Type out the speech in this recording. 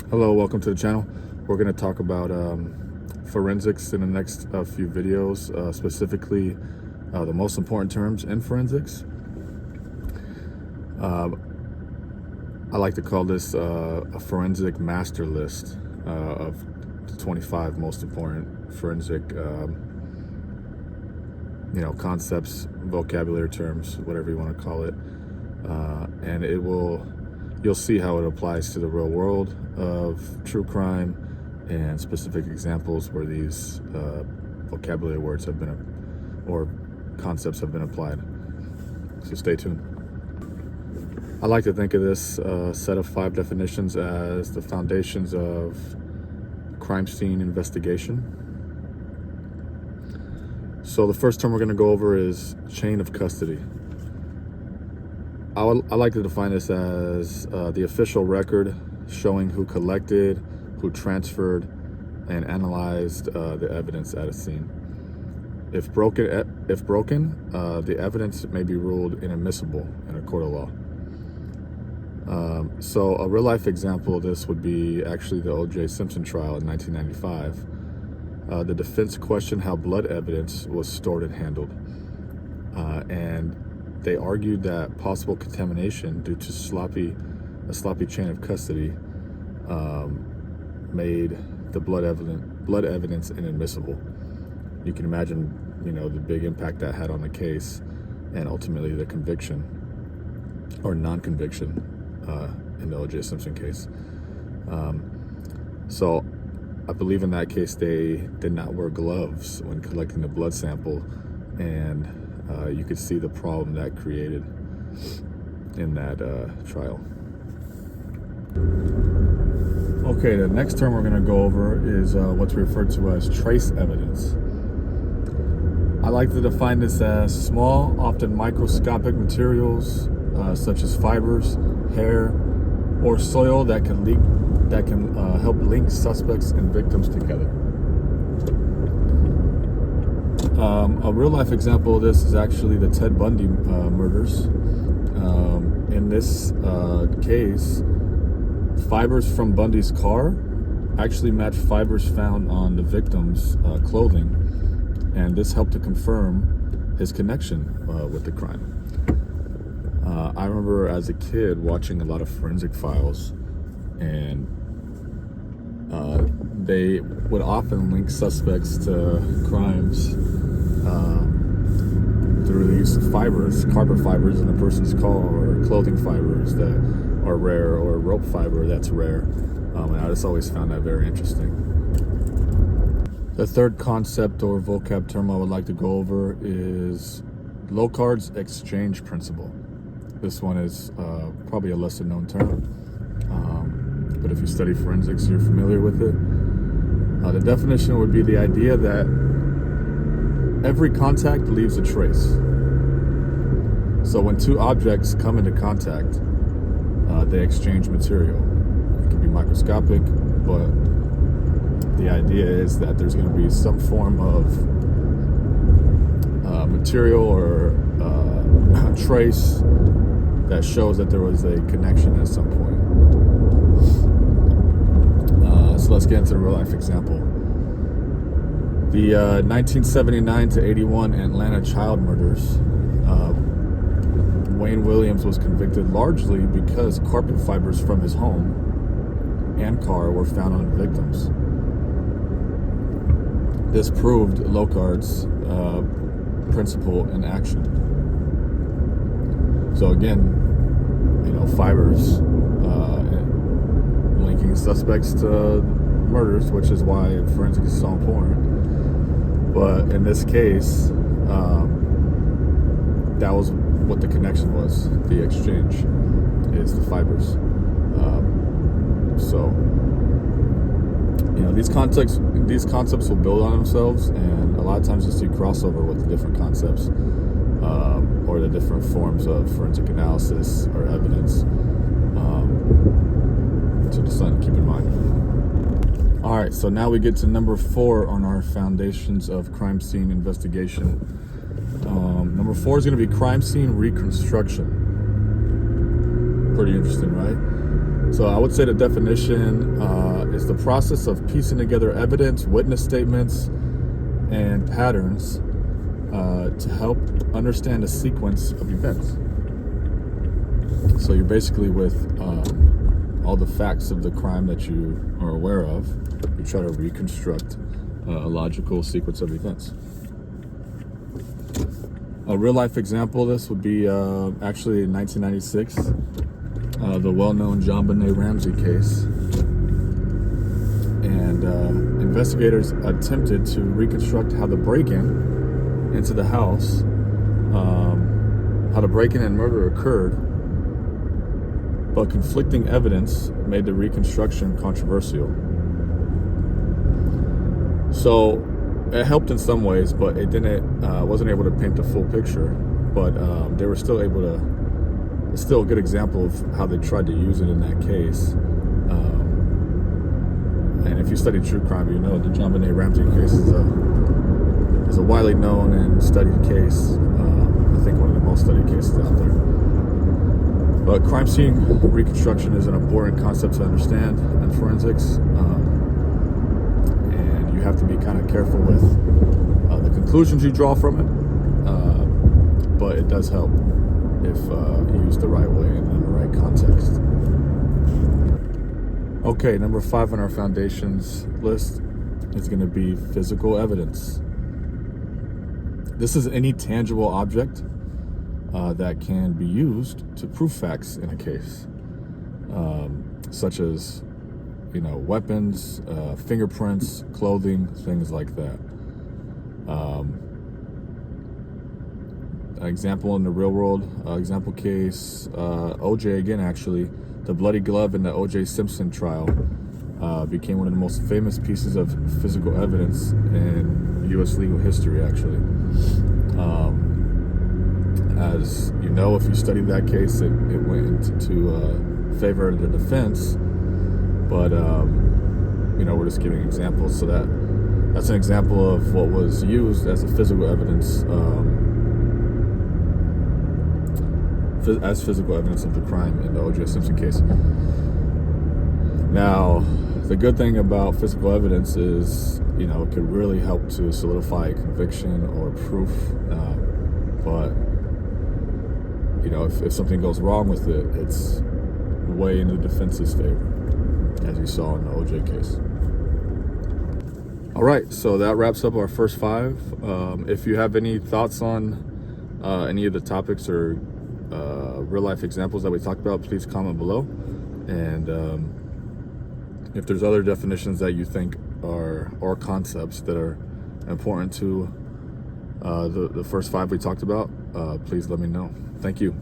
Hello, welcome to the channel. We're going to talk about forensics in the next few videos, specifically the most important terms in forensics. I like to call this a forensic master list of the 25 most important forensic concepts, vocabulary terms, whatever you want to call it. And you'll see how it applies to the real world of true crime and specific examples where these vocabulary words have been, or concepts have been applied. So stay tuned. I like to think of this set of 5 definitions as the foundations of crime scene investigation. So the first term we're going to go over is chain of custody. I like to define this as the official record showing who collected, who transferred, and analyzed the evidence at a scene. If broken, the evidence may be ruled inadmissible in a court of law. So a real-life example of this would be actually the O.J. Simpson trial in 1995. The defense questioned how blood evidence was stored and handled, and they argued that possible contamination due to a sloppy chain of custody made the blood evidence inadmissible. You can imagine, the big impact that had on the case, and ultimately the conviction or non-conviction in the O.J. Simpson case. So I believe in that case they did not wear gloves when collecting the blood sample, and you could see the problem that created in that trial. Okay, the next term we're going to go over is what's referred to as trace evidence. I like to define this as small, often microscopic materials such as fibers, hair, or soil that can help link suspects and victims together. A real-life example of this is actually the Ted Bundy murders. In this case, fibers from Bundy's car actually matched fibers found on the victim's clothing, and this helped to confirm his connection with the crime. I remember as a kid watching a lot of forensic files, and they would often link suspects to crimes through the use of fibers, carbon fibers in a person's car, or clothing fibers that are rare, or rope fiber that's rare. And I just always found that very interesting. The third concept or vocab term I would like to go over is Locard's exchange principle. This one is probably a lesser known term, but if you study forensics, you're familiar with it. The definition would be the idea that every contact leaves a trace. So when two objects come into contact, they exchange material. It can be microscopic, but the idea is that there's going to be some form of material or trace that shows that there was a connection at some point. So let's get into the real life example. The 1979 to 81 Atlanta child murders. Wayne Williams was convicted largely because carpet fibers from his home and car were found on victims. This proved Locard's principle in action. So again, fibers linking suspects to murders, which is why forensics is so important. But in this case, that was what the connection was. The exchange is the fibers. So these concepts will build on themselves, and a lot of times you'll see crossover with the different concepts or the different forms of forensic analysis or evidence. So just something to keep in mind. All right, so now we get to number 4 on our foundations of crime scene investigation. Number 4 is going to be crime scene reconstruction. Pretty interesting, right? So I would say the definition is the process of piecing together evidence, witness statements, and patterns to help understand a sequence of events. So you're basically with all the facts of the crime that you are aware of, you try to reconstruct a logical sequence of events. A real life example of this would be actually in 1996, the well-known JonBenet Ramsey case. And investigators attempted to reconstruct how the break-in into the house, how the break-in and murder occurred, but conflicting evidence made the reconstruction controversial. So it helped in some ways, but it wasn't able to paint the full picture. But they were still able to. It's still a good example of how they tried to use it in that case. And if you study true crime, you know the JonBenet Ramsey case is a widely known and studied case. I think one of the most studied cases out there. But crime scene reconstruction is an important concept to understand in forensics. And you have to be kind of careful with the conclusions you draw from it. But it does help if used the right way and in the right context. Okay, number 5 on our foundations list is going to be physical evidence. This is any tangible object that can be used to prove facts in a case, such as, weapons, fingerprints, clothing, things like that. An example in the real world, example case, OJ again, actually, the bloody glove in the OJ Simpson trial became one of the most famous pieces of physical evidence in U.S. legal history, actually. As you know, if you studied that case, it went into favor of the defense, but we're just giving examples. So that's an example of what was used as a physical evidence, as physical evidence of the crime in the O.J. Simpson case. Now, the good thing about physical evidence is, it could really help to solidify a conviction or proof, but if something goes wrong with it, it's way in the defense's favor, as you saw in the OJ case. All right, so that wraps up our first 5. If you have any thoughts on any of the topics or real life examples that we talked about, please comment below. And if there's other definitions that you think are, or concepts that are important to the first 5 we talked about, please let me know. Thank you.